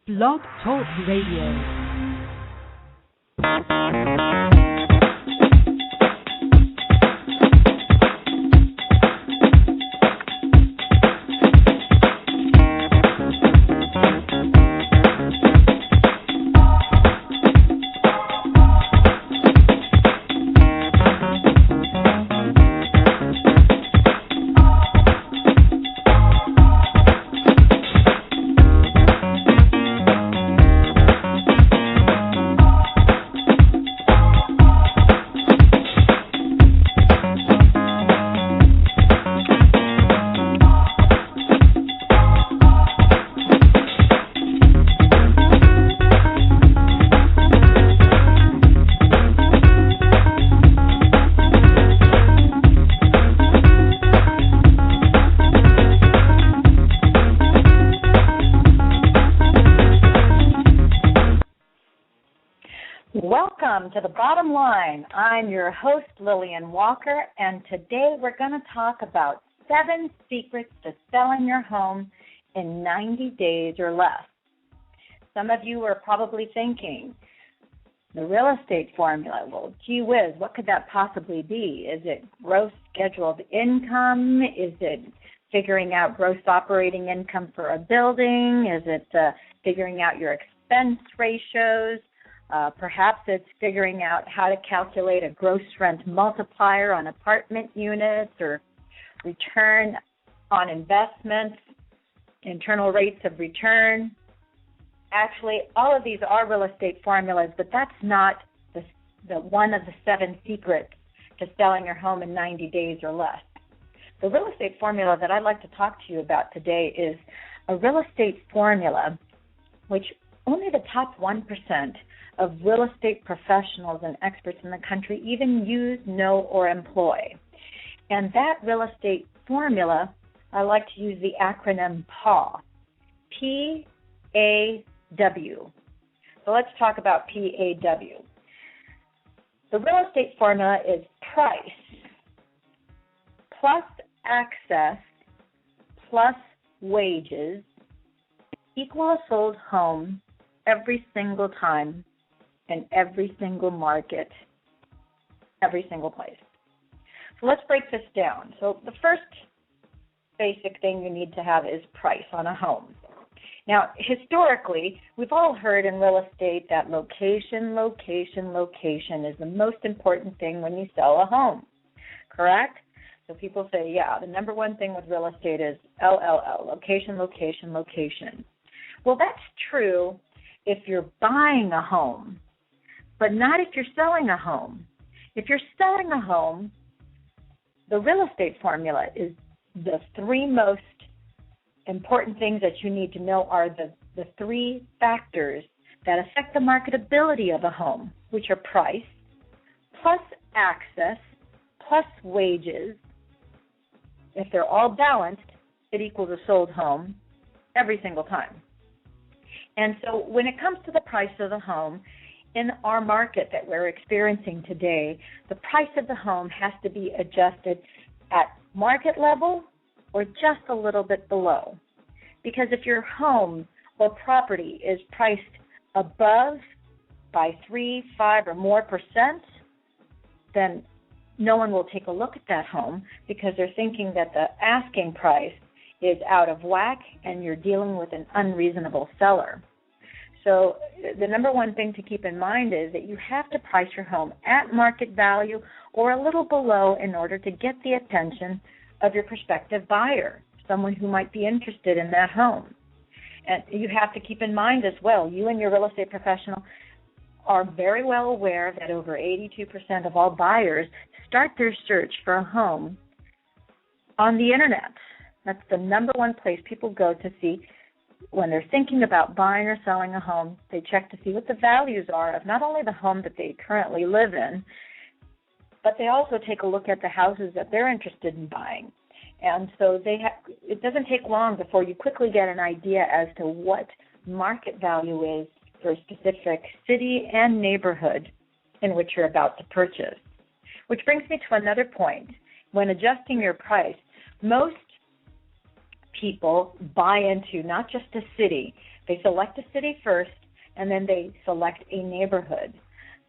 Blog Talk Radio. Welcome to The Bottom Line. I'm your host, Lillian Walker, and today we're going to talk about 7 secrets to selling your home in 90 days or less. Some of you are probably thinking, the real estate formula, well, gee whiz, what could that possibly be? Is it gross scheduled income? Is it figuring out gross operating income for a building? Is it figuring out your expense ratios? Perhaps it's figuring out how to calculate a gross rent multiplier on apartment units or return on investments, internal rates of return. Actually, all of these are real estate formulas, but that's not the one of the 7 secrets to selling your home in 90 days or less. The real estate formula that I'd like to talk to you about today is a real estate formula which only the top 1% of real estate professionals and experts in the country even use, know, or employ. And that real estate formula, I like to use the acronym PAW, P-A-W. So let's talk about P-A-W. The real estate formula is price plus access plus wages equal a sold home every single time in every single market, every single place. So let's break this down. So the first basic thing you need to have is price on a home. Now, historically, we've all heard in real estate that location, location, location is the most important thing when you sell a home, correct? So people say, yeah, the number one thing with real estate is LLL, location, location, location. Well, that's true if you're buying a home, but not if you're selling a home. If you're selling a home, the real estate formula is the 3 most important things that you need to know are the 3 factors that affect the marketability of a home, which are price, plus access, plus wages. If they're all balanced, it equals a sold home every single time. And so when it comes to the price of the home, in our market that we're experiencing today, the price of the home has to be adjusted at market level or just a little bit below. Because if your home or property is priced above by 3, 5, or more percent, then no one will take a look at that home because they're thinking that the asking price is out of whack and you're dealing with an unreasonable seller. So the number one thing to keep in mind is that you have to price your home at market value or a little below in order to get the attention of your prospective buyer, someone who might be interested in that home. And you have to keep in mind as well, you and your real estate professional are very well aware that over 82% of all buyers start their search for a home on the Internet. That's the number one place people go to see when they're thinking about buying or selling a home. They check to see what the values are of not only the home that they currently live in, but they also take a look at the houses that they're interested in buying. And so it doesn't take long before you quickly get an idea as to what market value is for a specific city and neighborhood in which you're about to purchase. Which brings me to another point. When adjusting your price, most people buy into not just a city, They select a city first, and then they select a neighborhood.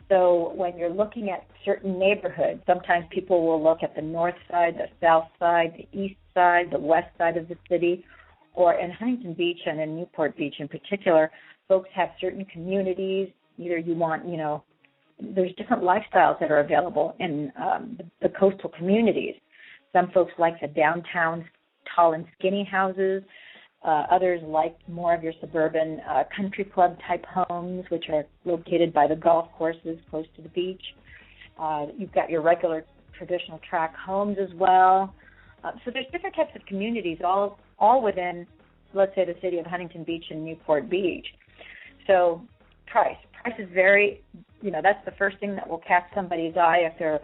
So when you're looking at certain neighborhoods, sometimes people will look at the north side, the south side, the east side, the west side of the city, or in Huntington Beach and in Newport Beach in particular, folks have certain communities. Either you want, there's different lifestyles that are available in the coastal communities. Some folks like the downtown tall and skinny houses. Others like more of your suburban country club type homes, which are located by the golf courses close to the beach. You've got your regular traditional tract homes as well. So there's different types of communities all within, let's say, the city of Huntington Beach and Newport Beach. So price is very, that's the first thing that will catch somebody's eye if they're,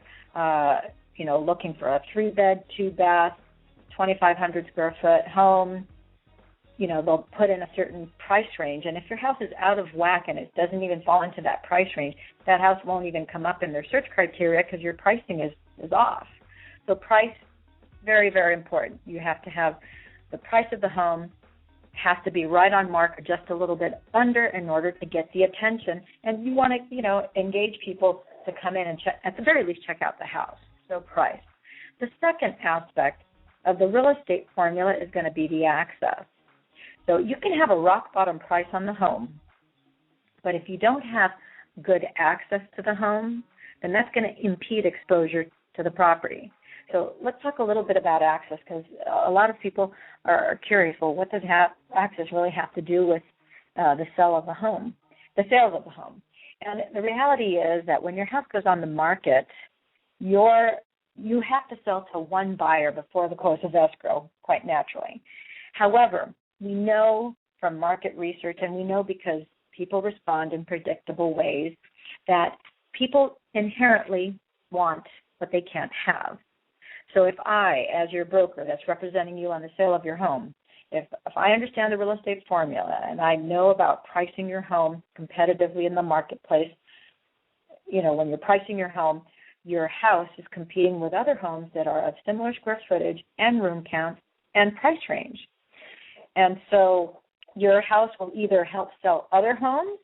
looking for a 3-bed, 2-bath, 2,500 square foot home. They'll put in a certain price range, and if your house is out of whack and it doesn't even fall into that price range, that house won't even come up in their search criteria because your pricing is off. So price, very, very important. You have to have the price of the home has to be right on mark or just a little bit under in order to get the attention, and you want to, engage people to come in and at the very least check out the house. So price. The second aspect of the real estate formula is going to be the access. So you can have a rock-bottom price on the home, but if you don't have good access to the home, then that's going to impede exposure to the property. So let's talk a little bit about access, because a lot of people are curious, well, what does access really have to do with the sale of the home? And the reality is that when your house goes on the market, you have to sell to one buyer before the close of escrow, quite naturally. However, we know from market research, and we know because people respond in predictable ways, that people inherently want what they can't have. So if I, as your broker that's representing you on the sale of your home, if I understand the real estate formula and I know about pricing your home competitively in the marketplace, when you're pricing your home, your house is competing with other homes that are of similar square footage and room count and price range. And so your house will either help sell other homes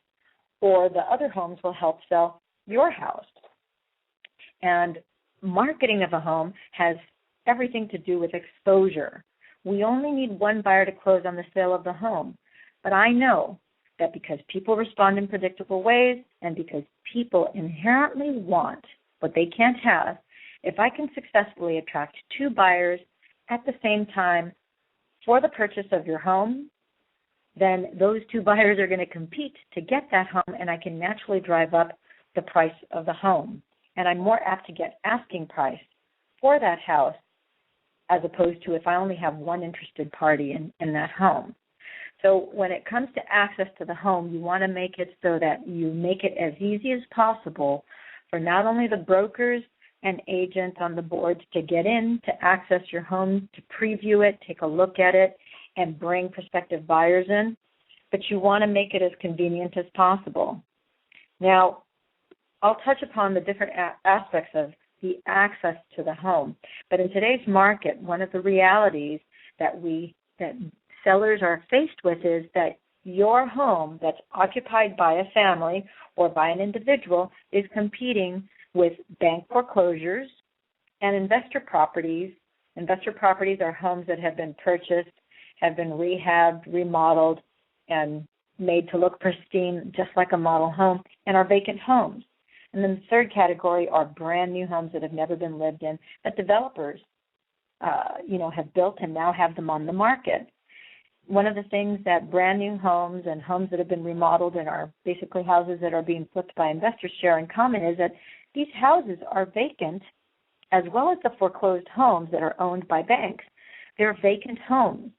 or the other homes will help sell your house. And marketing of a home has everything to do with exposure. We only need one buyer to close on the sale of the home. But I know that because people respond in predictable ways and because people inherently want what they can't have, if I can successfully attract two buyers at the same time for the purchase of your home, then those two buyers are going to compete to get that home, and I can naturally drive up the price of the home. And I'm more apt to get asking price for that house as opposed to if I only have one interested party in that home. So when it comes to access to the home, you want to make it so that you make it as easy as possible for not only the brokers and agents on the boards to get in, to access your home, to preview it, take a look at it, and bring prospective buyers in, but you want to make it as convenient as possible. Now, I'll touch upon the different aspects of the access to the home, but in today's market, one of the realities that sellers are faced with is that your home that's occupied by a family or by an individual is competing with bank foreclosures and investor properties. Investor properties are homes that have been purchased, have been rehabbed, remodeled, and made to look pristine, just like a model home, and are vacant homes. And then the third category are brand new homes that have never been lived in, that developers, have built and now have them on the market. One of the things that brand new homes and homes that have been remodeled and are basically houses that are being flipped by investors share in common is that these houses are vacant, as well as the foreclosed homes that are owned by banks. They're vacant homes.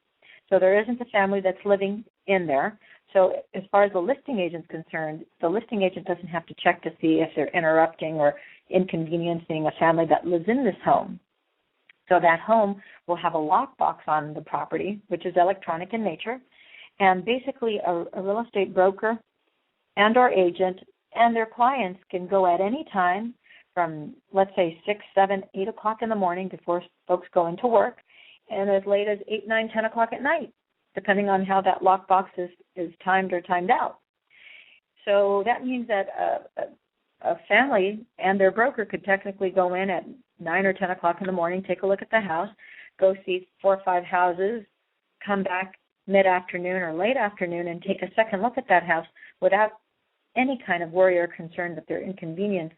So there isn't a family that's living in there. So as far as the listing agent's concerned, the listing agent doesn't have to check to see if they're interrupting or inconveniencing a family that lives in this home. So that home will have a lockbox on the property, which is electronic in nature, and basically a real estate broker and or agent and their clients can go at any time from, let's say, 6, 7, 8 o'clock in the morning before folks go into work, and as late as 8, 9, 10 o'clock at night. depending on how that lockbox is timed or timed out. So that means that a family and their broker could technically go in at 9 or 10 o'clock in the morning, take a look at the house, go see 4 or 5 houses, come back mid-afternoon or late afternoon and take a second look at that house without any kind of worry or concern that they're inconveniencing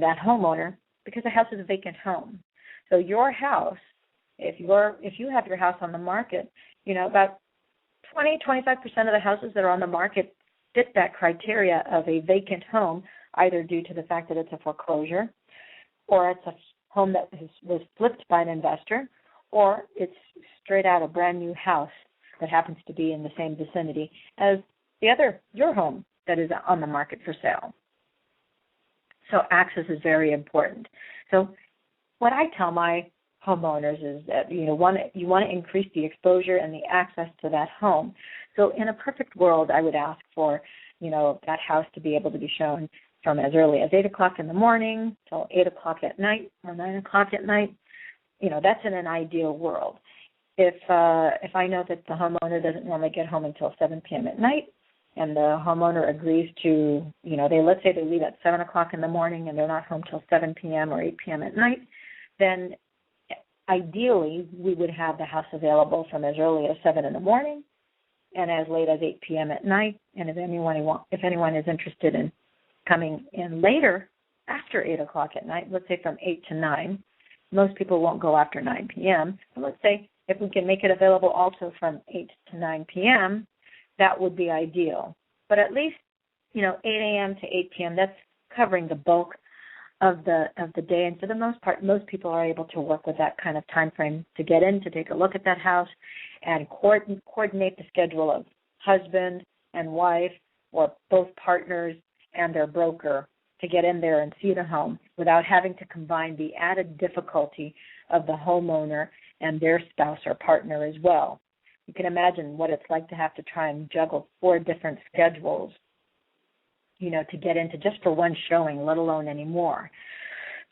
that homeowner, because the house is a vacant home. So your house, if you have your house on the market, about 20-25% of the houses that are on the market fit that criteria of a vacant home, either due to the fact that it's a foreclosure, or it's a home that was flipped by an investor, or it's straight out a brand new house that happens to be in the same vicinity as your home that is on the market for sale. So access is very important. So what I tell my homeowners is that you want to increase the exposure and the access to that home. So in a perfect world, I would ask for that house to be able to be shown from as early as 8 o'clock in the morning till 8 o'clock at night or 9 o'clock at night. That's in an ideal world. If I know that the homeowner doesn't normally get home until 7 p.m. at night, and the homeowner agrees to, let's say they leave at 7 o'clock in the morning and they're not home till 7 p.m. or 8 p.m. at night, then ideally we would have the house available from as early as 7 in the morning and as late as 8 p.m. at night. And if anyone is interested in coming in later, after 8 o'clock at night, let's say from 8 to 9, most people won't go after 9 p.m. But let's say if we can make it available also from 8 to 9 p.m., that would be ideal. But at least, 8 a.m. to 8 p.m., that's covering the bulk of the day. And for the most part, most people are able to work with that kind of time frame to get in, to take a look at that house, and coordinate the schedule of husband and wife, or both partners and their broker, to get in there and see the home without having to combine the added difficulty of the homeowner and their spouse or partner as well. You can imagine what it's like to have to try and juggle 4 different schedules, to get into just for one showing, let alone any more.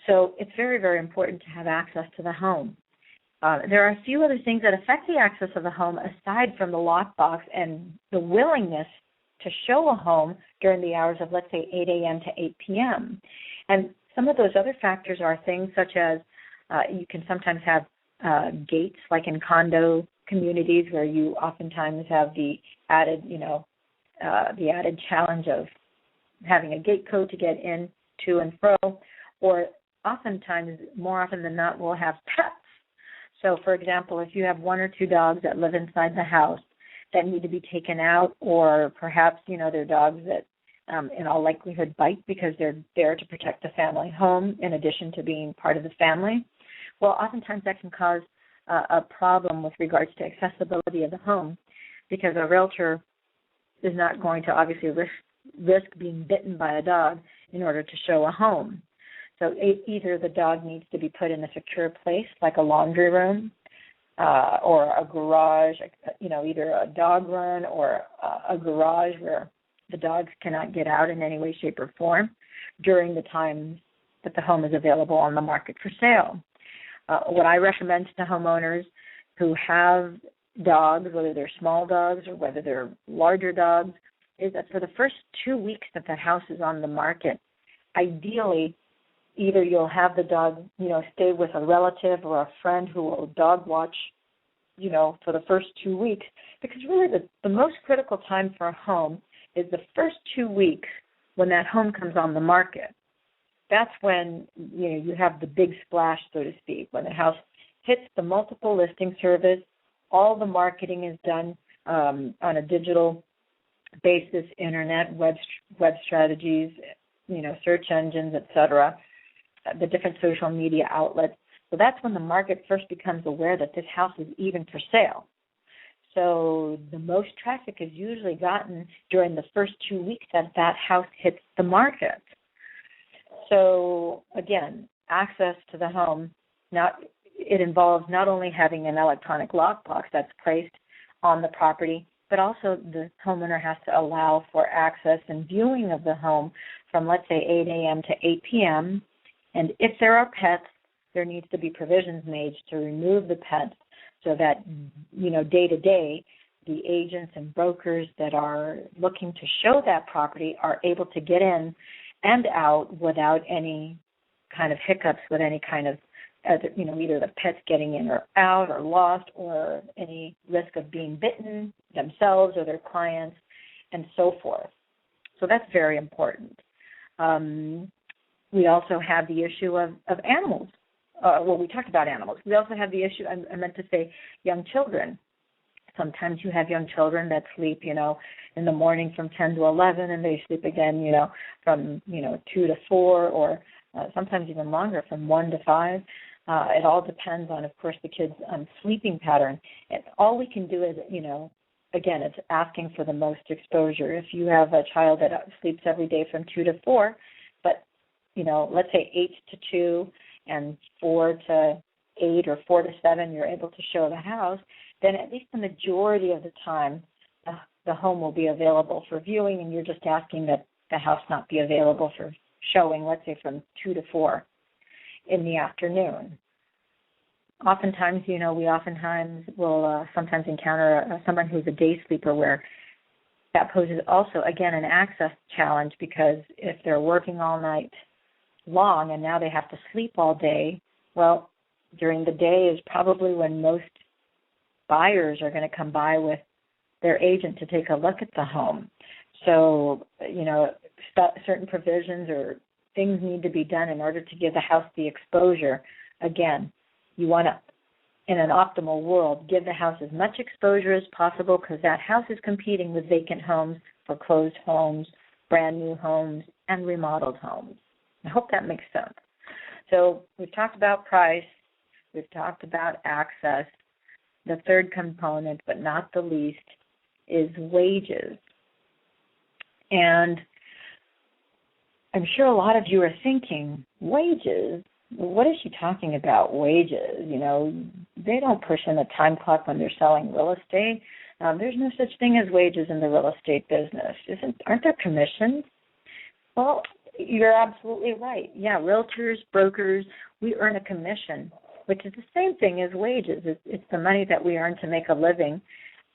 So it's very, very important to have access to the home. There are a few other things that affect the access of the home aside from the lockbox and the willingness to show a home during the hours of, let's say, 8 a.m. to 8 p.m. And some of those other factors are things such as you can sometimes have gates, like in condo communities, where you oftentimes have the added challenge of having a gate code to get in, to and fro, or oftentimes, more often than not, we'll have pets. So, for example, if you have 1 or 2 dogs that live inside the house that need to be taken out, or perhaps, they're dogs that in all likelihood bite because they're there to protect the family home in addition to being part of the family, well, oftentimes that can cause a problem with regards to accessibility of the home, because a realtor is not going to obviously risk being bitten by a dog in order to show a home. So either the dog needs to be put in a secure place, like a laundry room, or a garage, either a dog run or a garage where the dogs cannot get out in any way, shape, or form during the time that the home is available on the market for sale. What I recommend to homeowners who have dogs, whether they're small dogs or whether they're larger dogs, is that for the first 2 weeks that the house is on the market, ideally, either you'll have the dog, stay with a relative or a friend who will dog watch, for the first 2 weeks, because really the most critical time for a home is the first 2 weeks when that home comes on the market. That's when, you have the big splash, so to speak, when the house hits the multiple listing service, all the marketing is done on a digital basis, internet, web strategies, search engines, etc., the different social media outlets. So that's when the market first becomes aware that this house is even for sale. So the most traffic is usually gotten during the first 2 weeks that house hits the market. So again, access to the home, it involves not only having an electronic lockbox that's placed on the property, but also the homeowner has to allow for access and viewing of the home from, let's say, 8 a.m. to 8 p.m. And if there are pets, there needs to be provisions made to remove the pets so that, day to day, the agents and brokers that are looking to show that property are able to get in and out without any kind of hiccups, with any kind of, either the pets getting in or out or lost, or any risk of being bitten themselves or their clients, and so forth. So that's very important. We also have the issue of animals. We talked about animals. We also have the issue, I meant to say, young children. Sometimes you have young children that sleep, in the morning from 10 to 11, and they sleep again, from, 2 to 4, or sometimes even longer, from 1 to 5. It all depends on, of course, the kid's sleeping pattern. And all we can do is, again, it's asking for the most exposure. If you have a child that sleeps every day from 2 to 4, but, let's say 8 to 2 and 4 to 8 or 4 to 7, you're able to show the house, then at least the majority of the time the home will be available for viewing, and you're just asking that the house not be available for showing, let's say from 2 to 4 in the afternoon. Oftentimes, we will sometimes encounter someone who's a day sleeper, where that poses also, again, an access challenge, because if they're working all night long and now they have to sleep all day, well, during the day is probably when most buyers are going to come by with their agent to take a look at the home. So, certain provisions or things need to be done in order to give the house the exposure. Again, you want to, in an optimal world, give the house as much exposure as possible, because that house is competing with vacant homes, foreclosed homes, brand new homes, and remodeled homes. I hope that makes sense. So we've talked about price. We've talked about access. The third component, but not the least, is wages. And I'm sure a lot of you are thinking, wages? What is she talking about, wages? They don't push in a time clock when they're selling real estate. There's no such thing as wages in the real estate business. Aren't there commissions? Well, you're absolutely right. Yeah, realtors, brokers, we earn a commission, which is the same thing as wages. It's the money that we earn to make a living,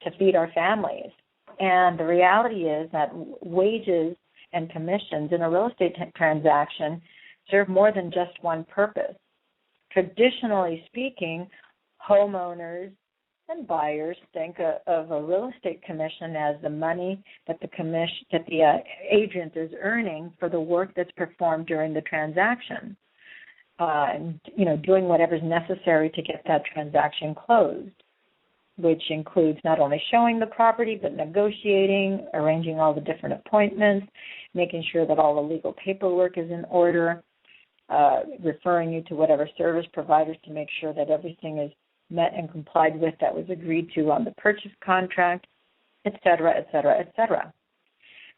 to feed our families. And the reality is that wages and commissions in a real estate transaction serve more than just one purpose. Traditionally speaking, homeowners and buyers think of a real estate commission as the money that the agent is earning for the work that's performed during the transaction. And, doing whatever's necessary to get that transaction closed, which includes not only showing the property, but negotiating, arranging all the different appointments, making sure that all the legal paperwork is in order, referring you to whatever service providers to make sure that everything is met and complied with that was agreed to on the purchase contract, et cetera, et cetera, et cetera.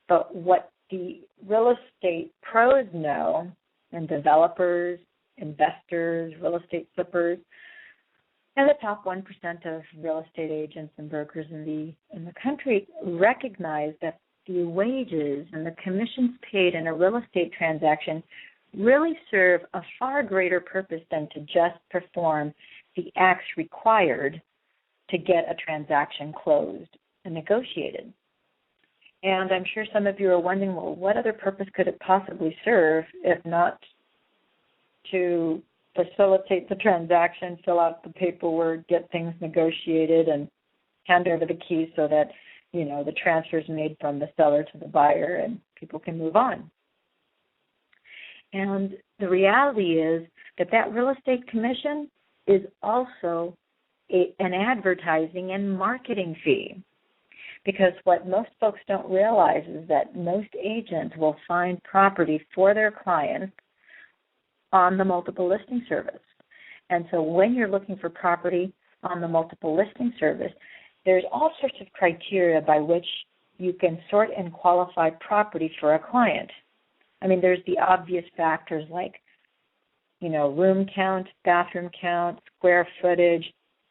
But what the real estate pros know, and developers, investors, real estate flippers, and the top 1% of real estate agents and brokers in the country recognize that the wages and the commissions paid in a real estate transaction really serve a far greater purpose than to just perform the acts required to get a transaction closed and negotiated. And I'm sure some of you are wondering, well, what other purpose could it possibly serve if not to facilitate the transaction, fill out the paperwork, get things negotiated, and hand over the keys so that, the transfer is made from the seller to the buyer and people can move on. And the reality is that real estate commission is also an advertising and marketing fee. Because what most folks don't realize is that most agents will find property for their clients on the multiple listing service. And so when you're looking for property on the multiple listing service, there's all sorts of criteria by which you can sort and qualify property for a client. I mean, there's the obvious factors like, room count, bathroom count, square footage,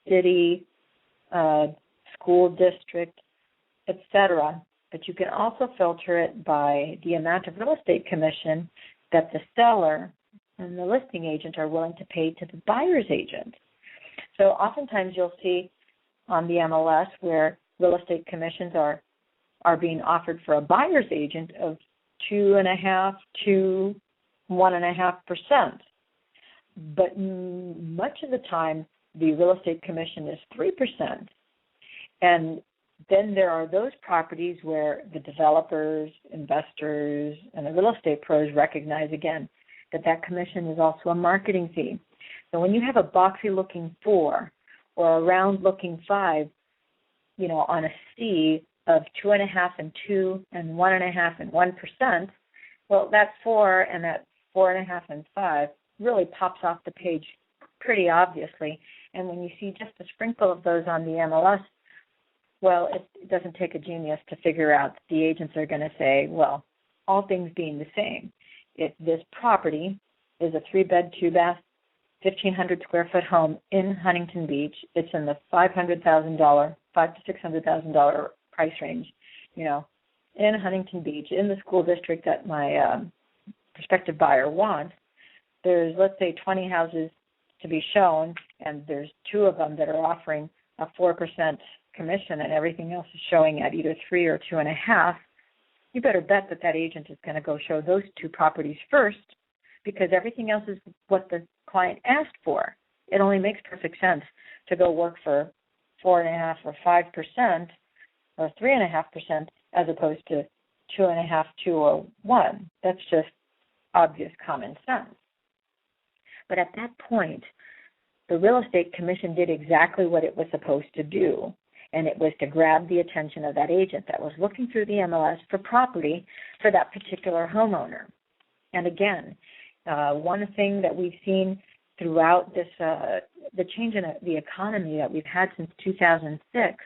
city, school district, etc. But you can also filter it by the amount of real estate commission that the seller and the listing agent are willing to pay to the buyer's agent. So oftentimes you'll see on the MLS where real estate commissions are being offered for a buyer's agent of 2.5% to 1.5%. But much of the time, the real estate commission is 3%. And then there are those properties where the developers, investors, and the real estate pros recognize, again, that commission is also a marketing fee. So when you have a boxy-looking 4 or a round-looking 5, on a C of 2.5% and 2% and 1.5% and 1%, well, that 4 and that 4.5% and 5 really pops off the page pretty obviously. And when you see just a sprinkle of those on the MLS, well, it doesn't take a genius to figure out that the agents are going to say, well, all things being the same, if this property is a 3-bed, 2-bath, 1,500 square foot home in Huntington Beach, it's in the $500,000, $500,000 to $600,000 price range, in Huntington Beach, in the school district that my prospective buyer wants. There's, let's say, 20 houses to be shown, and there's 2 of them that are offering a 4% commission, and everything else is showing at either 3 or 2.5. You better bet that agent is going to go show those 2 properties first, because everything else is what the client asked for. It only makes perfect sense to go work for 4.5% or 5% or 3.5% as opposed to 2.5%, 2% or 1%. That's just obvious common sense. But at that point, the real estate commission did exactly what it was supposed to do, and it was to grab the attention of that agent that was looking through the MLS for property for that particular homeowner. And again, one thing that we've seen throughout this, the change in the economy that we've had since 2006,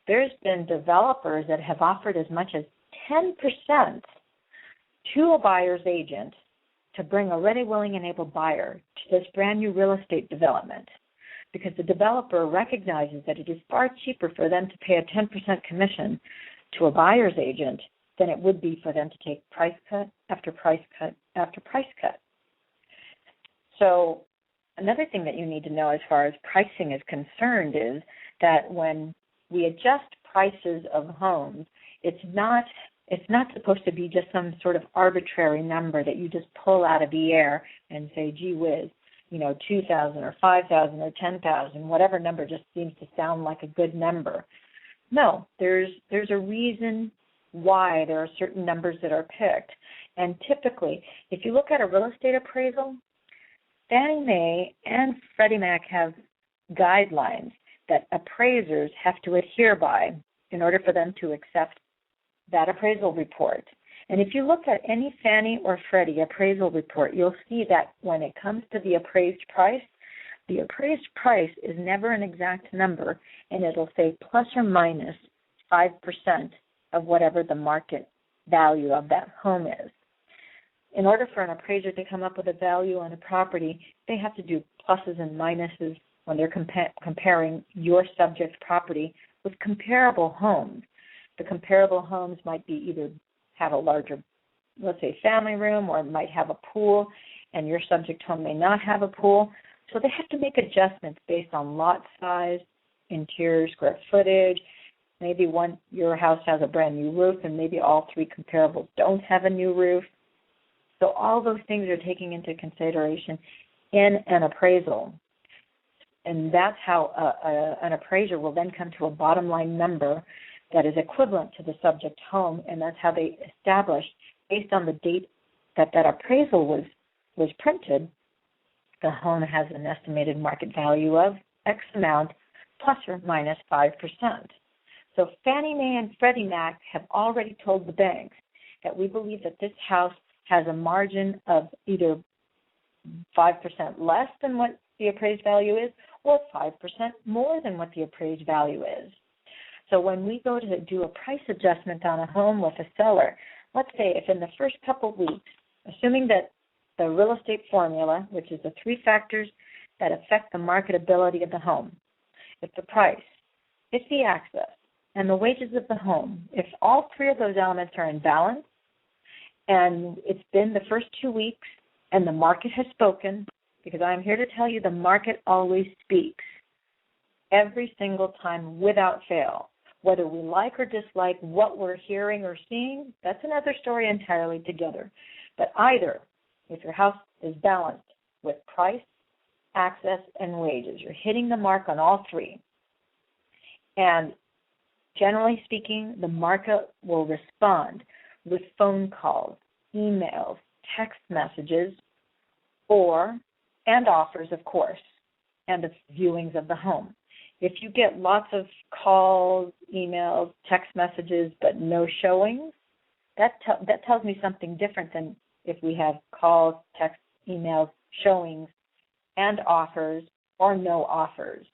there's been developers that have offered as much as 10% to a buyer's agent to bring a ready, willing, and able buyer to this brand new real estate development, because the developer recognizes that it is far cheaper for them to pay a 10% commission to a buyer's agent than it would be for them to take price cut after price cut after price cut. So another thing that you need to know as far as pricing is concerned is that when we adjust prices of homes, it's not supposed to be just some sort of arbitrary number that you just pull out of the air and say, gee whiz, 2,000 or 5,000 or 10,000, whatever number just seems to sound like a good number. No, there's a reason why there are certain numbers that are picked. And typically, if you look at a real estate appraisal, Fannie Mae and Freddie Mac have guidelines that appraisers have to adhere by in order for them to accept that appraisal report. And if you look at any Fannie or Freddie appraisal report, you'll see that when it comes to the appraised price is never an exact number, and it'll say plus or minus 5% of whatever the market value of that home is. In order for an appraiser to come up with a value on a property, they have to do pluses and minuses when they're comparing your subject property with comparable homes. The comparable homes might be either have a larger, let's say, family room, or might have a pool, and your subject home may not have a pool. So they have to make adjustments based on lot size, interior square footage. Maybe your house has a brand new roof, and maybe all 3 comparables don't have a new roof. So all those things are taken into consideration in an appraisal. And that's how an appraiser will then come to a bottom line number that is equivalent to the subject home, and that's how they establish, based on the date that appraisal was printed, the home has an estimated market value of X amount plus or minus 5%. So Fannie Mae and Freddie Mac have already told the banks that we believe that this house has a margin of either 5% less than what the appraised value is or 5% more than what the appraised value is. So when we go to do a price adjustment on a home with a seller, let's say if in the first couple of weeks, assuming that the real estate formula, which is the 3 factors that affect the marketability of the home, if the price, if the access, and the wages of the home, if all 3 of those elements are in balance, and it's been the first 2 weeks and the market has spoken, because I'm here to tell you the market always speaks. every single time without fail. Whether we like or dislike what we're hearing or seeing, that's another story entirely together. But either, if your house is balanced with price, access, and wages, you're hitting the mark on all three. And generally speaking, the market will respond with phone calls, emails, text messages, and offers, of course, and the viewings of the home. If you get lots of calls, emails, text messages, but no showings, that tells me something different than if we have calls, text, emails, showings, and offers, or no offers.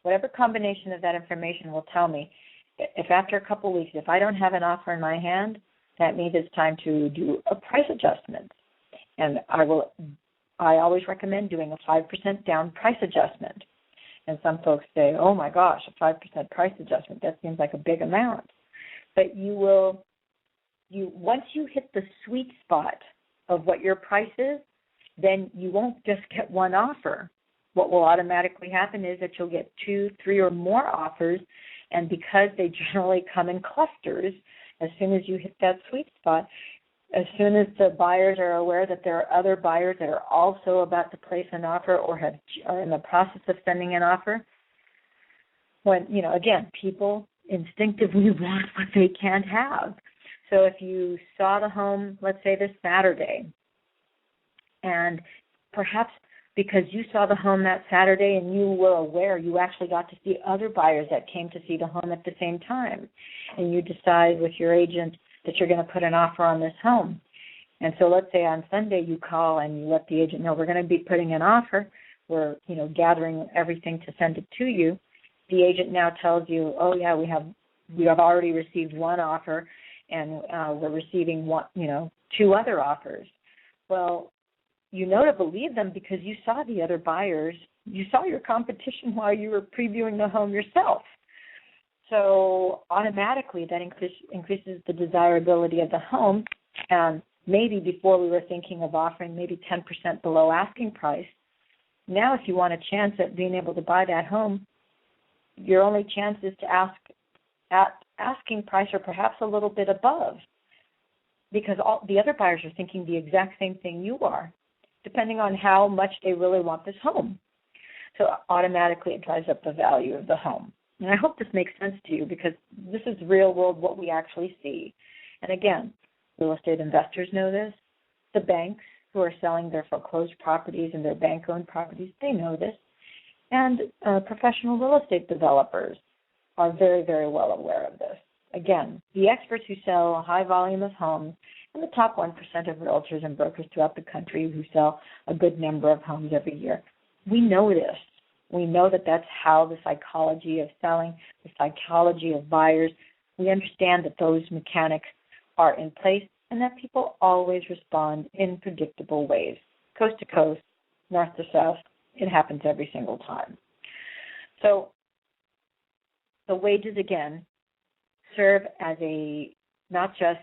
Whatever combination of that information will tell me, if after a couple of weeks, if I don't have an offer in my hand, that means it's time to do a price adjustment. And I always recommend doing a 5% down price adjustment. And some folks say, oh my gosh, a 5% price adjustment, that seems like a big amount. But once you hit the sweet spot of what your price is, then you won't just get one offer. What will automatically happen is that you'll get 2, 3, or more offers, and because they generally come in clusters, as soon as you hit that sweet spot, as soon as the buyers are aware that there are other buyers that are also about to place an offer or are in the process of sending an offer, when, again, people instinctively want what they can't have. So if you saw the home, let's say this Saturday, and perhaps because you saw the home that Saturday and you were aware, you actually got to see other buyers that came to see the home at the same time, and you decide with your agent that you're going to put an offer on this home. And so let's say on Sunday you call and you let the agent know we're going to be putting an offer. We're, gathering everything to send it to you. The agent now tells you, oh yeah, we have already received one offer, and we're receiving 2 other offers. Well, you know to believe them because you saw the other buyers. You saw your competition while you were previewing the home yourself. So automatically that increases the desirability of the home. And maybe before we were thinking of offering maybe 10% below asking price. Now if you want a chance at being able to buy that home, your only chance is to ask at asking price or perhaps a little bit above, because all the other buyers are thinking the exact same thing you are, depending on how much they really want this home. So automatically it drives up the value of the home. And I hope this makes sense to you because this is real world what we actually see. And again, real estate investors know this. The banks who are selling their foreclosed properties and their bank-owned properties, they know this. And professional real estate developers are very, very well aware of this. Again, the experts who sell a high volume of homes and the top 1% of realtors and brokers throughout the country who sell a good number of homes every year, we know this. We know that that's how the psychology of selling, the psychology of buyers, we understand that those mechanics are in place and that people always respond in predictable ways. Coast to coast, north to south, it happens every single time. So the wages, again, serve as not just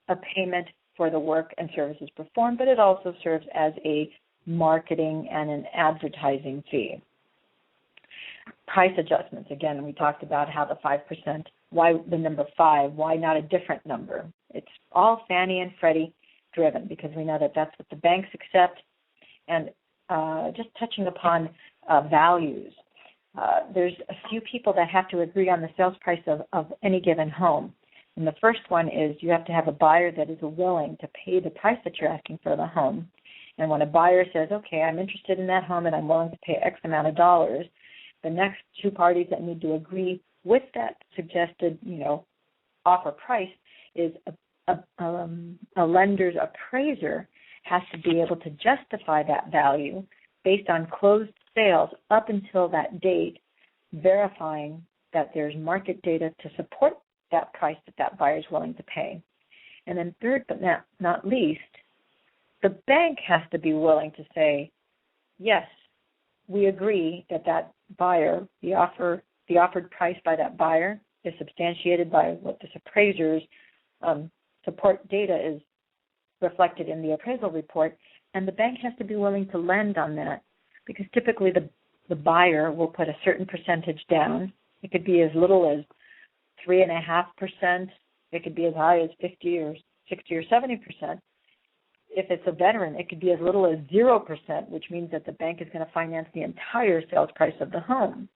a payment for the work and services performed, but it also serves as a marketing and an advertising fee. Price adjustments, again, we talked about how the 5%, why the number 5, why not a different number? It's all Fannie and Freddie driven because we know that that's what the banks accept. And just touching upon values, there's a few people that have to agree on the sales price of any given home. And the first one is you have to have a buyer that is willing to pay the price that you're asking for the home. And when a buyer says, okay, I'm interested in that home and I'm willing to pay X amount of dollars, the next 2 parties that need to agree with that suggested, offer price is a lender's appraiser has to be able to justify that value based on closed sales up until that date, verifying that there's market data to support that price that buyer is willing to pay. And then third but not least, the bank has to be willing to say, yes, we agree that buyer, the offered price by that buyer is substantiated by what this appraiser's support data is reflected in the appraisal report, and the bank has to be willing to lend on that because typically the buyer will put a certain percentage down. It could be as little as 3.5%. It could be as high as 50 or 60 or 70%. If it's a veteran, it could be as little as 0%, which means that the bank is going to finance the entire sales price of the home.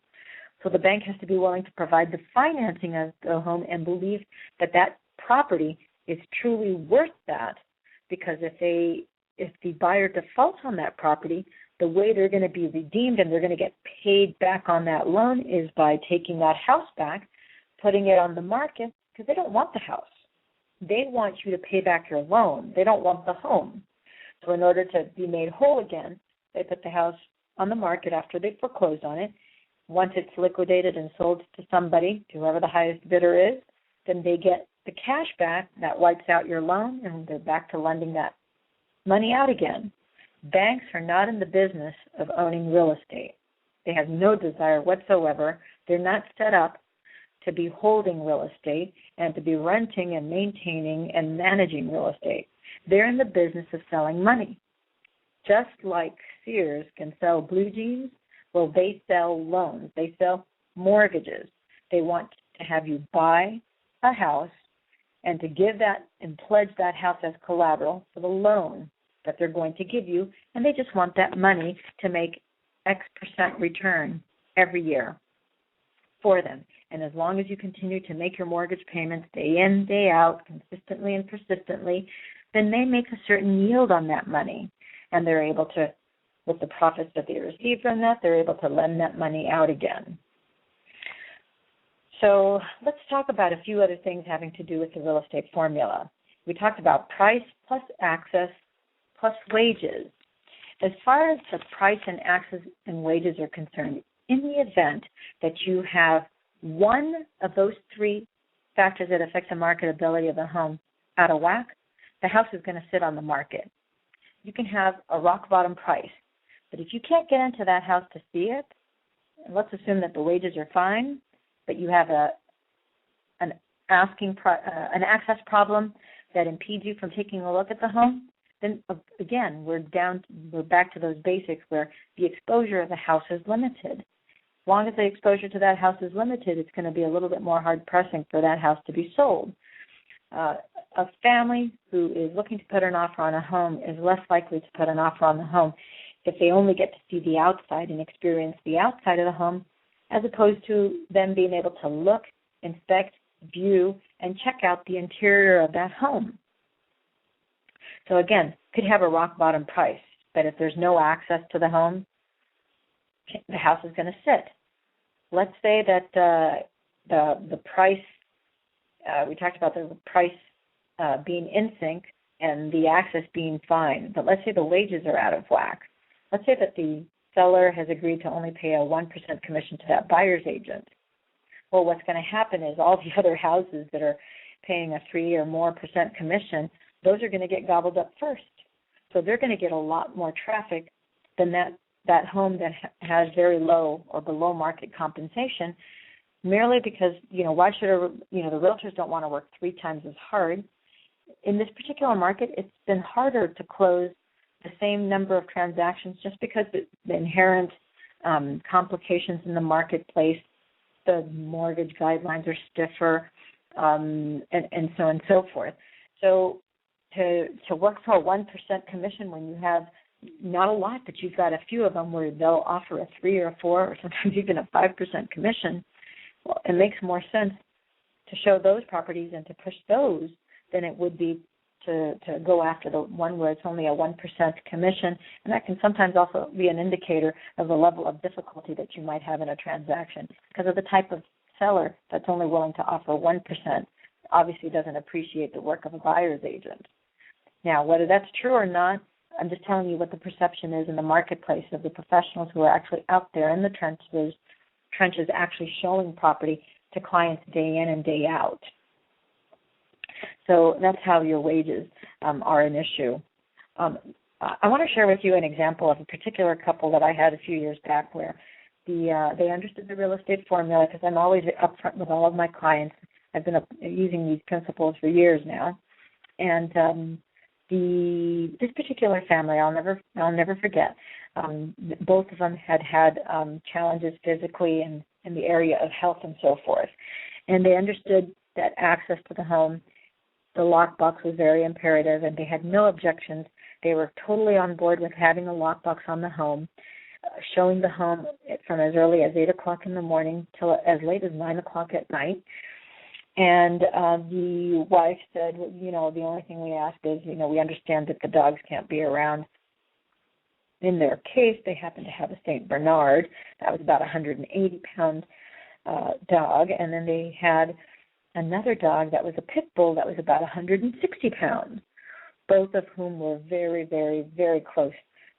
So the bank has to be willing to provide the financing of the home and believe that that property is truly worth that, because if the buyer defaults on that property, the way they're going to be redeemed and they're going to get paid back on that loan is by taking that house back, putting it on the market, because they don't want the house. They want you to pay back your loan. They don't want the home. So in order to be made whole again, they put the house on the market after they foreclosed on it. Once it's liquidated and sold to somebody, to whoever the highest bidder is, then they get the cash back. That wipes out your loan, and they're back to lending that money out again. Banks are not in the business of owning real estate. They have no desire whatsoever. They're not set up to be holding real estate and to be renting and maintaining and managing real estate. They're in the business of selling money. Just like Sears can sell blue jeans, well, they sell loans. They sell mortgages. They want to have you buy a house and to give that and pledge that house as collateral for the loan that they're going to give you, and they just want that money to make X% return every year for them. And as long as you continue to make your mortgage payments day in, day out, consistently and persistently, then they make a certain yield on that money. And they're able to, with the profits that they receive from that, they're able to lend that money out again. So let's talk about a few other things having to do with the real estate formula. We talked about price plus access plus wages. As far as the price and access and wages are concerned, in the event that you have one of those three factors that affect the marketability of the home out of whack, the house is going to sit on the market. You can have a rock bottom price, but if you can't get into that house to see it, let's assume that the wages are fine, but you have an access problem that impedes you from taking a look at the home, then again, we're back to those basics where the exposure of the house is limited. As long as the exposure to that house is limited, it's going to be a little bit more hard pressing for that house to be sold. A family who is looking to put an offer on a home is less likely to put an offer on the home if they only get to see the outside and experience the outside of the home, as opposed to them being able to look, inspect, view, and check out the interior of that home. So again, could have a rock bottom price, but if there's no access to the home, the house is going to sit. Let's say that the price, we talked about the price being in sync and the access being fine, but let's say the wages are out of whack. Let's say that the seller has agreed to only pay a 1% commission to that buyer's agent. Well, what's going to happen is all the other houses that are paying a 3 or more % commission, those are going to get gobbled up first. So they're going to get a lot more traffic than that home that has very low or below market compensation, merely because, why should the realtors don't want to work 3 times as hard. In this particular market, it's been harder to close the same number of transactions just because the inherent complications in the marketplace, the mortgage guidelines are stiffer, and so on and so forth. So to work for a 1% commission when you have not a lot, but you've got a few of them where they'll offer a 3 or 4 or sometimes even a 5% commission, well, it makes more sense to show those properties and to push those than it would be to go after the one where it's only a 1% commission. And that can sometimes also be an indicator of the level of difficulty that you might have in a transaction because of the type of seller that's only willing to offer 1% obviously doesn't appreciate the work of a buyer's agent. Now, whether that's true or not, I'm just telling you what the perception is in the marketplace of the professionals who are actually out there in the trenches actually showing property to clients day in and day out. So that's how your wages are an issue. I want to share with you an example of a particular couple that I had a few years back where they understood the real estate formula, because I'm always upfront with all of my clients. I've been using these principles for years now. And this particular family, I'll never forget. Both of them had challenges physically and in the area of health and so forth. And they understood that access to the home, the lockbox was very imperative, and they had no objections. They were totally on board with having a lockbox on the home, showing the home from as early as 8 o'clock in the morning till as late as 9 o'clock at night. And the wife said, well, the only thing we ask is, we understand that the dogs can't be around. In their case, they happened to have a St. Bernard. That was about a 180-pound dog. And then they had another dog that was a pit bull that was about 160 pounds, both of whom were very, very, very close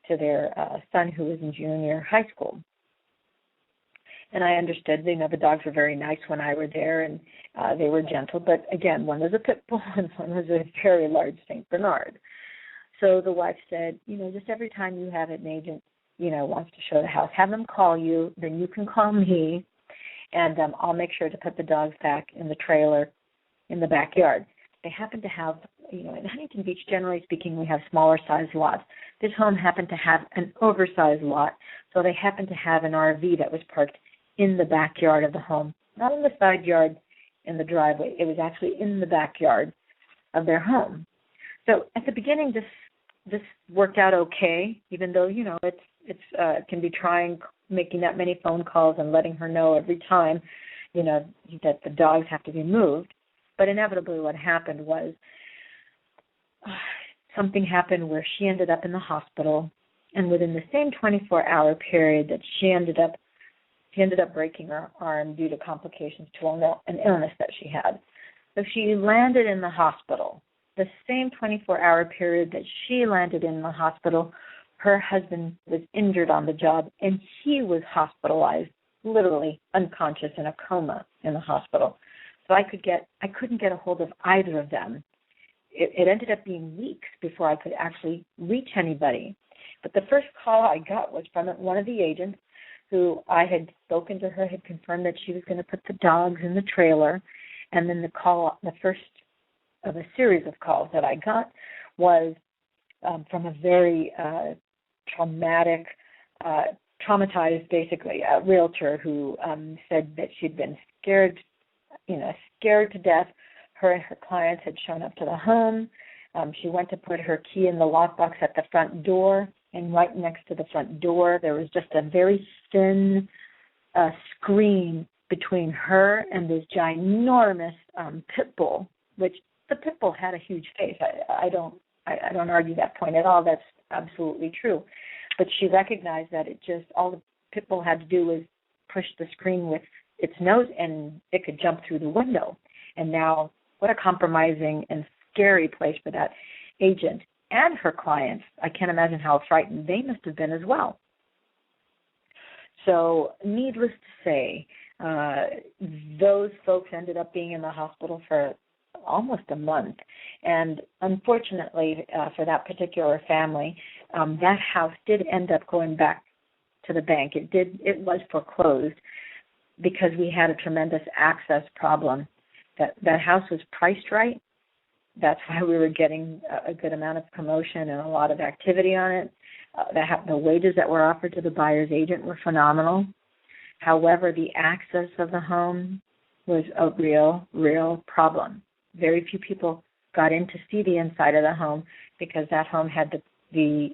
to their son who was in junior high school. And I understood, the dogs were very nice when I were there, and they were gentle. But, again, one was a pit bull and one was a very large St. Bernard. So the wife said, just every time you have an agent, wants to show the house, have them call you, then you can call me, and I'll make sure to put the dogs back in the trailer in the backyard. They happen to have, in Huntington Beach, generally speaking, we have smaller-sized lots. This home happened to have an oversized lot, so they happened to have an RV that was parked in the backyard of the home, not in the side yard in the driveway. It was actually in the backyard of their home. So at the beginning, this worked out okay, even though, it can be trying making that many phone calls and letting her know every time, that the dogs have to be moved. But inevitably what happened was something happened where she ended up in the hospital, and within the same 24-hour period that she ended up breaking her arm due to complications to an illness that she had. So she landed in the hospital. The same 24-hour period that she landed in the hospital, her husband was injured on the job, and he was hospitalized, literally unconscious in a coma in the hospital. So I couldn't get a hold of either of them. It ended up being weeks before I could actually reach anybody. But the first call I got was from one of the agents who I had spoken to her, had confirmed that she was going to put the dogs in the trailer. And then the first of a series of calls that I got was from a very traumatized, basically, realtor who said that she'd been scared to death. Her and her clients had shown up to the home. She went to put her key in the lockbox at the front door, and right next to the front door there was just a very thin screen between her and this ginormous pit bull, which the pit bull had a huge face. I don't argue that point at all. That's absolutely true. But she recognized that all the pit bull had to do was push the screen with its nose and it could jump through the window. And now, what a compromising and scary place for that agent and her clients. I can't imagine how frightened they must have been as well. So, needless to say, those folks ended up being in the hospital for almost a month. And unfortunately, for that particular family, that house did end up going back to the bank. It was foreclosed because we had a tremendous access problem. That house was priced right. That's why we were getting a good amount of promotion and a lot of activity on it. The wages that were offered to the buyer's agent were phenomenal. However, the access of the home was a real problem. Very few people got in to see the inside of the home because that home had the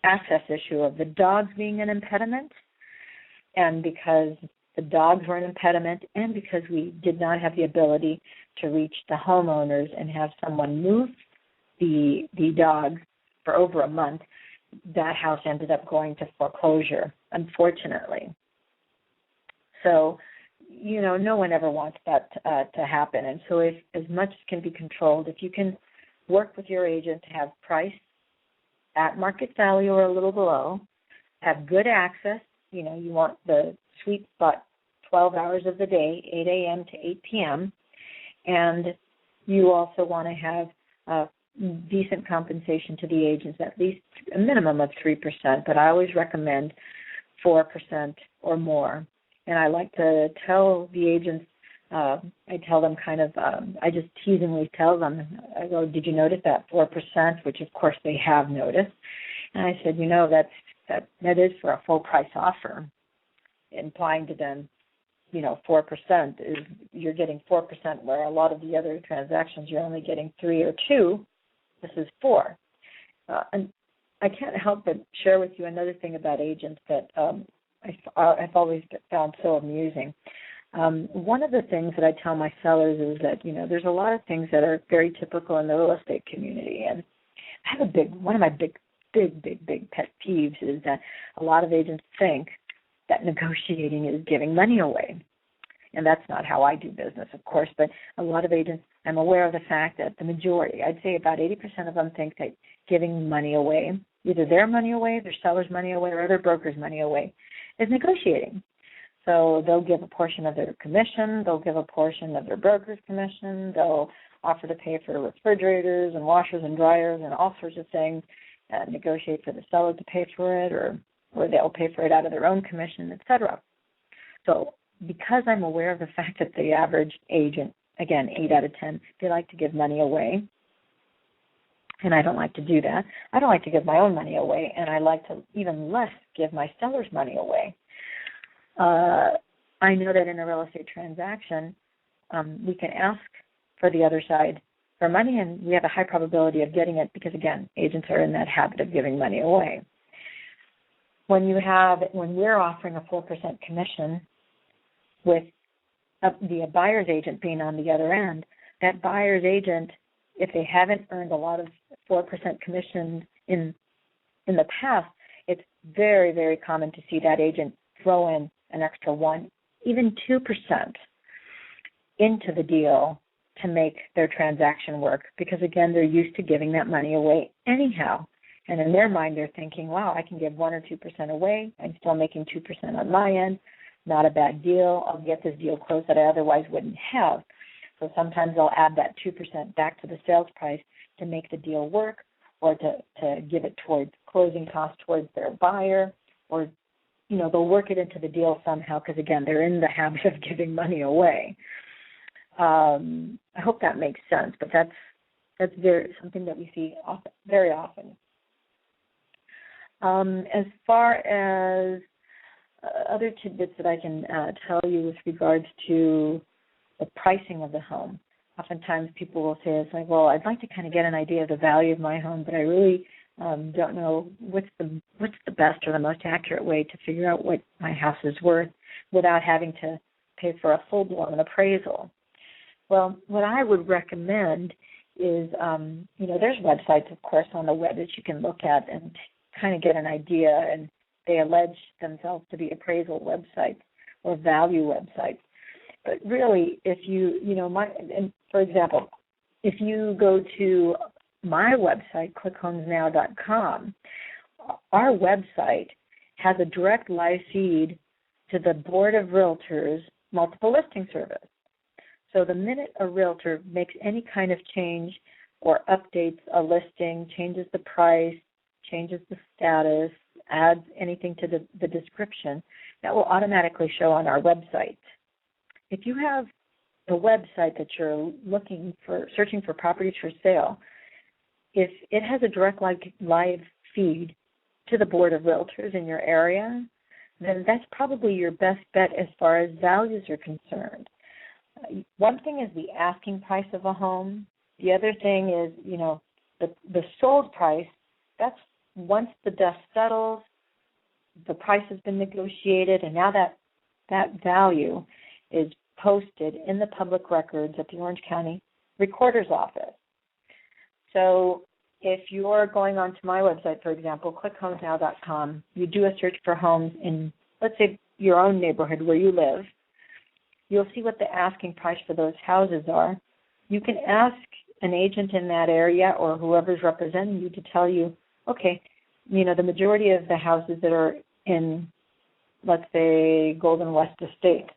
access issue of the dogs being an impediment, and because the dogs were an impediment, and because we did not have the ability to reach the homeowners and have someone move the dogs for over a month, that house ended up going to foreclosure, unfortunately. So, no one ever wants that to happen. And so as much as can be controlled, if you can work with your agent to have price at market value or a little below, have good access, you want the sweet spot 12 hours of the day, 8 a.m. to 8 p.m., and you also want to have decent compensation to the agents, at least a minimum of 3%, but I always recommend 4% or more. And I like to tell the agents, I tell them I just teasingly tell them, I go, did you notice that 4%, which of course they have noticed. And I said, that is for a full price offer, implying to them, 4% is you're getting 4%, where a lot of the other transactions you're only getting 3 or 2. This is 4. And I can't help but share with you another thing about agents that I've always found so amusing. One of the things that I tell my sellers is that, there's a lot of things that are very typical in the real estate community. And I have one of my big pet peeves is that a lot of agents think that negotiating is giving money away. And that's not how I do business, of course, but a lot of agents, I'm aware of the fact that the majority, I'd say about 80% of them, think that giving money away, either their money away, their seller's money away, or their broker's money away, is negotiating. So they'll give a portion of their commission, they'll give a portion of their broker's commission, they'll offer to pay for refrigerators and washers and dryers and all sorts of things, negotiate for the seller to pay for it, or they'll pay for it out of their own commission, etc. So because I'm aware of the fact that the average agent, again, 8 out of 10, they like to give money away, and I don't like to do that. I don't like to give my own money away, and I like to even less give my seller's money away. I know that in a real estate transaction, we can ask for the other side for money, and we have a high probability of getting it because, again, agents are in that habit of giving money away. When we're offering a 4% commission with the buyer's agent being on the other end, that buyer's agent, if they haven't earned a lot of 4% commission in the past, it's very, very common to see that agent throw in an extra 1, even 2% into the deal to make their transaction work because, again, they're used to giving that money away anyhow. And in their mind, they're thinking, wow, I can give 1 or 2% away. I'm still making 2% on my end. Not a bad deal. I'll get this deal closed that I otherwise wouldn't have. So sometimes they'll add that 2% back to the sales price to make the deal work, or to give it towards closing costs towards their buyer, or they'll work it into the deal somehow because, again, they're in the habit of giving money away. I hope that makes sense, but that's something that we see very often. As far as other tidbits that I can tell you with regards to the pricing of the home, oftentimes people will say, it's like, well, I'd like to kind of get an idea of the value of my home, but I really don't know what's the best or the most accurate way to figure out what my house is worth without having to pay for a full-blown appraisal. Well, what I would recommend is, there's websites, of course, on the web that you can look at and kind of get an idea, and they allege themselves to be appraisal websites or value websites. But really, if for example, if you go to my website, clickhomesnow.com, our website has a direct live feed to the Board of Realtors multiple listing service. So the minute a realtor makes any kind of change or updates a listing, changes the price, changes the status, adds anything to the description, that will automatically show on our website. If you have a website that you're searching for properties for sale, if it has a direct live feed to the Board of Realtors in your area, then that's probably your best bet as far as values are concerned. One thing is the asking price of a home. The other thing is, the sold price. That's once the dust settles, the price has been negotiated, and now that value is posted in the public records at the Orange County Recorder's Office. So if you're going onto my website, for example, clickhomesnow.com, you do a search for homes in, let's say, your own neighborhood where you live, you'll see what the asking price for those houses are. You can ask an agent in that area or whoever's representing you to tell you, okay, the majority of the houses that are in, let's say, Golden West Estates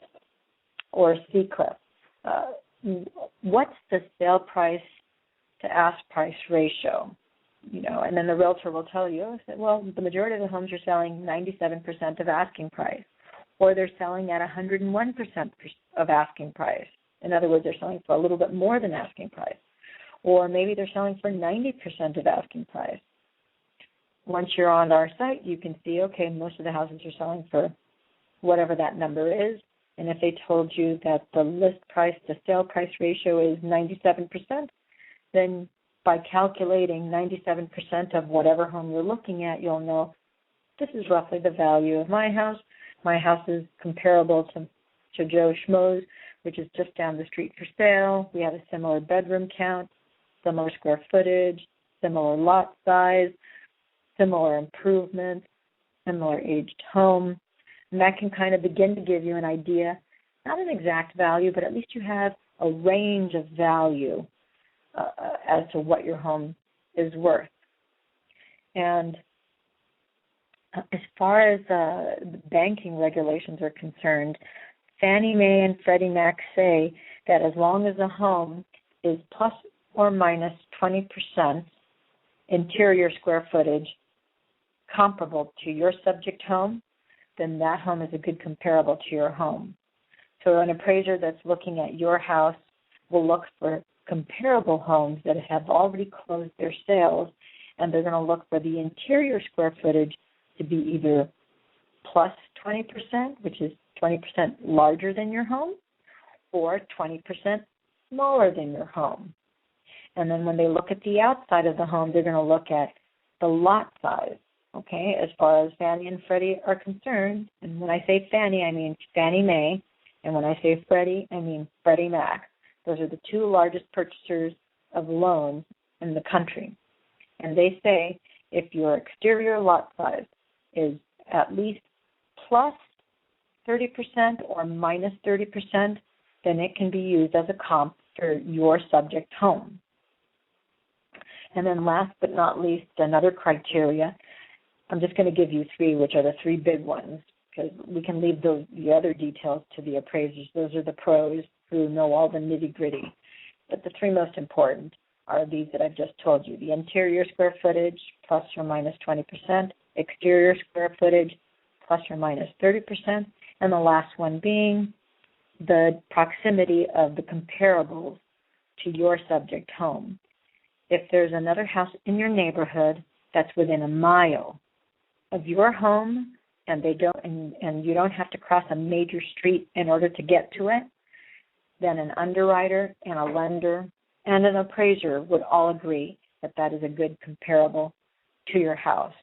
or Seacliff, what's the sale price to ask price ratio? And then the realtor will tell you, well, the majority of the homes are selling 97% of asking price, or they're selling at 101% of asking price. In other words, they're selling for a little bit more than asking price. Or maybe they're selling for 90% of asking price. once you're on our site, you can see, okay, most of the houses are selling for whatever that number is. And if they told you that the list price to sale price ratio is 97%, then by calculating 97% of whatever home you're looking at, you'll know this is roughly the value of my house. My house is comparable to Joe Schmo's, which is just down the street for sale. We have a similar bedroom count, similar square footage, similar lot size, similar improvements, similar aged home. And that can kind of begin to give you an idea, not an exact value, but at least you have a range of value as to what your home is worth. And as far as the banking regulations are concerned, Fannie Mae and Freddie Mac say that as long as a home is plus or minus 20% interior square footage comparable to your subject home, then that home is a good comparable to your home. So an appraiser that's looking at your house will look for comparable homes that have already closed their sales, and they're going to look for the interior square footage to be either plus 20%, which is 20% larger than your home, or 20% smaller than your home. And then when they look at the outside of the home, they're going to look at the lot size, okay, as far as Fannie and Freddie are concerned. And when I say Fannie, I mean Fannie Mae, and when I say Freddie, I mean Freddie Mac. Those are the two largest purchasers of loans in the country. And they say if your exterior lot size is at least plus 30% or minus 30%, then it can be used as a comp for your subject home. And then last but not least, another criteria, I'm just going to give you three, which are the three big ones, because we can leave the other details to the appraisers. Those are the pros who know all the nitty-gritty. But the three most important are these that I've just told you. The interior square footage, plus or minus 20%, exterior square footage, plus or minus 30%, and the last one being the proximity of the comparables to your subject home. If there's another house in your neighborhood that's within a mile of your home, and you don't have to cross a major street in order to get to it, then an underwriter and a lender and an appraiser would all agree that that is a good comparable to your house.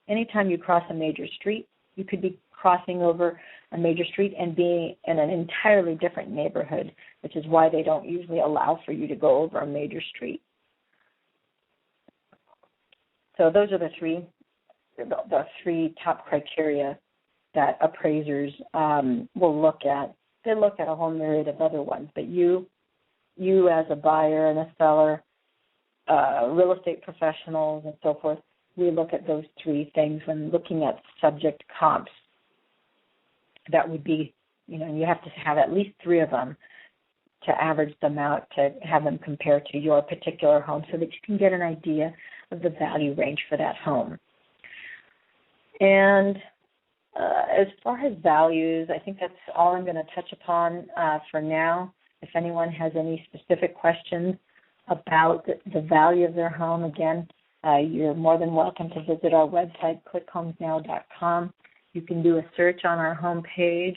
Anytime you cross a major street, you could be crossing over a major street and being in an entirely different neighborhood, which is why they don't usually allow for you to go over a major street. So those are the three top criteria that appraisers will look at. They look at a whole myriad of other ones, but you as a buyer and a seller, real estate professionals and so forth, we look at those three things when looking at subject comps. That would be, you have to have at least three of them to average them out, to have them compare to your particular home so that you can get an idea of the value range for that home. And as far as values, I think that's all I'm going to touch upon for now. If anyone has any specific questions about the value of their home, again, you're more than welcome to visit our website, clickhomesnow.com. You can do a search on our home page.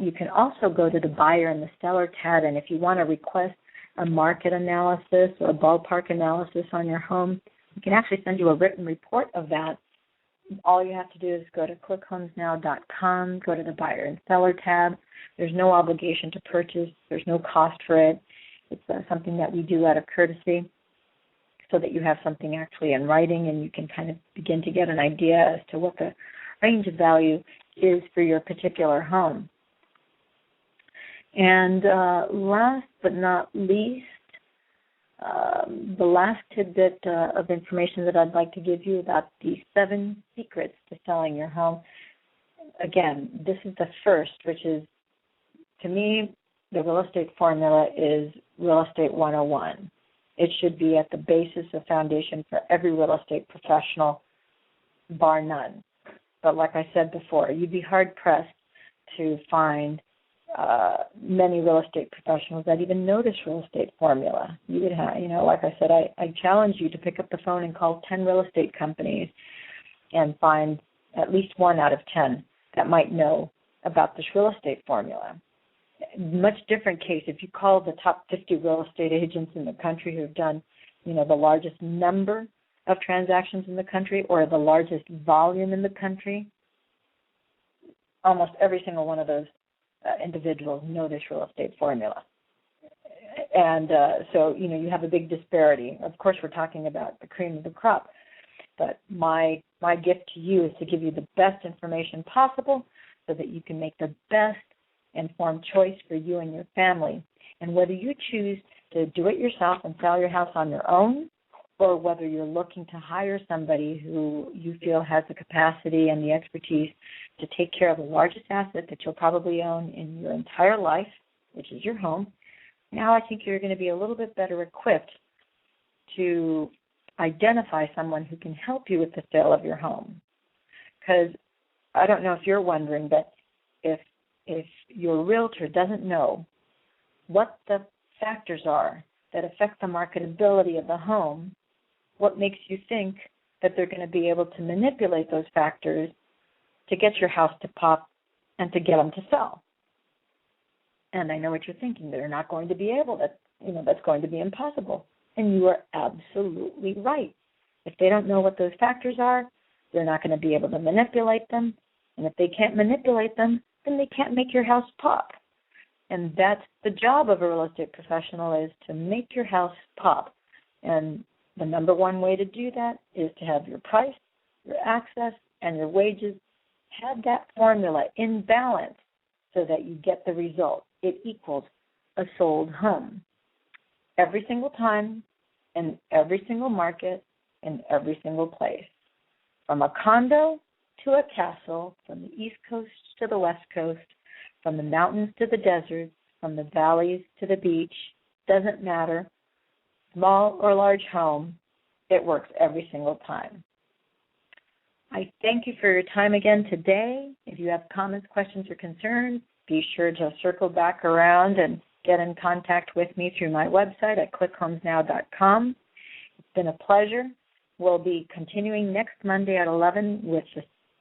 You can also go to the buyer and the seller tab, and if you want to request a market analysis or a ballpark analysis on your home, we can actually send you a written report of that. All you have to do is go to clickhomesnow.com, go to the buyer and seller tab. There's no obligation to purchase. There's no cost for it. It's something that we do out of courtesy so that you have something actually in writing and you can kind of begin to get an idea as to what the range of value is for your particular home. And last but not least, the last tidbit of information that I'd like to give you about the 7 secrets to selling your home. Again, this is the first, which is, to me, the real estate formula is real estate 101. It should be at the basis of foundation for every real estate professional, bar none. But like I said before, you'd be hard-pressed to find many real estate professionals that even know this real estate formula. You would have, like I said, I challenge you to pick up the phone and call 10 real estate companies and find at least 1 out of 10 that might know about this real estate formula. Much different case if you call the top 50 real estate agents in the country who have done, the largest number of transactions in the country or the largest volume in the country. Almost every single one of those individuals know this real estate formula. And so, you have a big disparity. Of course, we're talking about the cream of the crop. But my gift to you is to give you the best information possible so that you can make the best informed choice for you and your family. And whether you choose to do it yourself and sell your house on your own, or whether you're looking to hire somebody who you feel has the capacity and the expertise to take care of the largest asset that you'll probably own in your entire life, which is your home, now I think you're going to be a little bit better equipped to identify someone who can help you with the sale of your home. Because I don't know if you're wondering, but if your realtor doesn't know what the factors are that affect the marketability of the home, what makes you think that they're going to be able to manipulate those factors to get your house to pop and to get them to sell? And I know what you're thinking. They're not going to be able. That's going to be impossible. And you are absolutely right. If they don't know what those factors are, they're not going to be able to manipulate them. And if they can't manipulate them, then they can't make your house pop. And that's the job of a real estate professional, is to make your house pop. And the number one way to do that is to have your price, your access, and your wages have that formula in balance so that you get the result. It equals a sold home. Every single time, in every single market, in every single place. From a condo to a castle, from the East Coast to the West Coast, from the mountains to the deserts, from the valleys to the beach, doesn't matter, small or large home, it works every single time. I thank you for your time again today. If you have comments, questions, or concerns, be sure to circle back around and get in contact with me through my website at clickhomesnow.com. It's been a pleasure. We'll be continuing next Monday at 11 with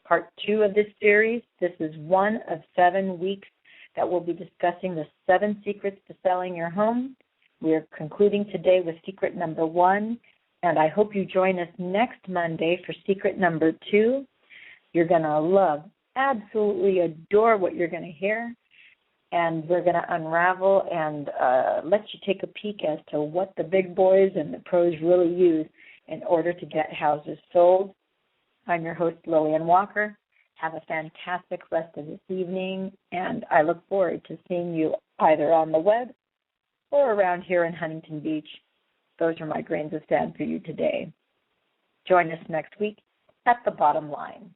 part 2 of this series. This is 1 of 7 weeks that we'll be discussing the 7 secrets to selling your home. We're concluding today with secret number 1, and I hope you join us next Monday for secret number 2. You're going to love, absolutely adore what you're going to hear, and we're going to unravel and let you take a peek as to what the big boys and the pros really use in order to get houses sold. I'm your host, Lillian Walker. Have a fantastic rest of this evening, and I look forward to seeing you either on the web or around here in Huntington Beach. Those are my grains of sand for you today. Join us next week at The Bottom Line.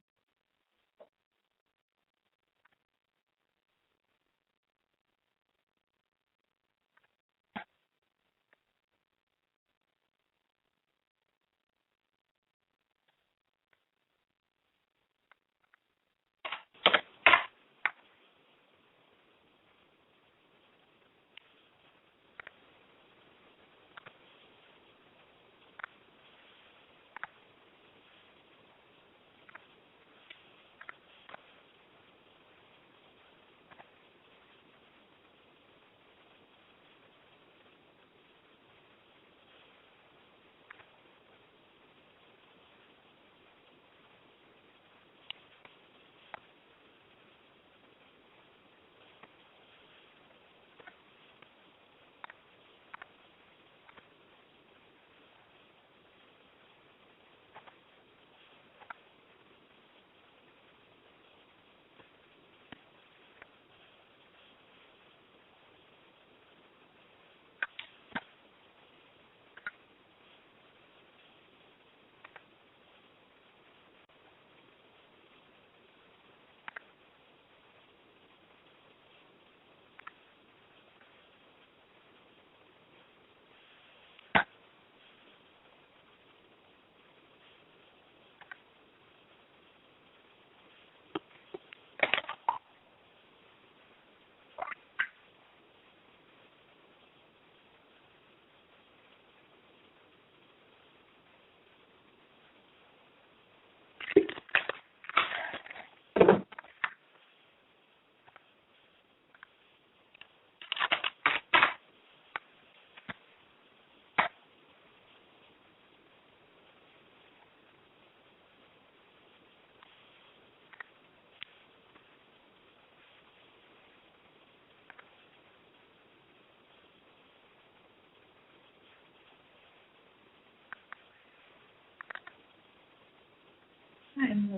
In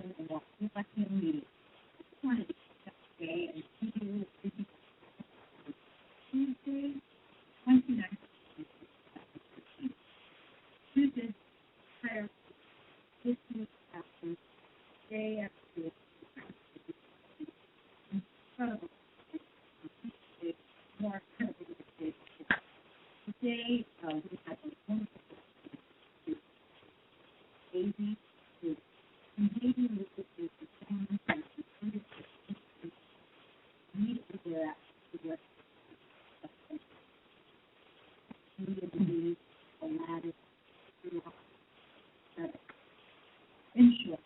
short,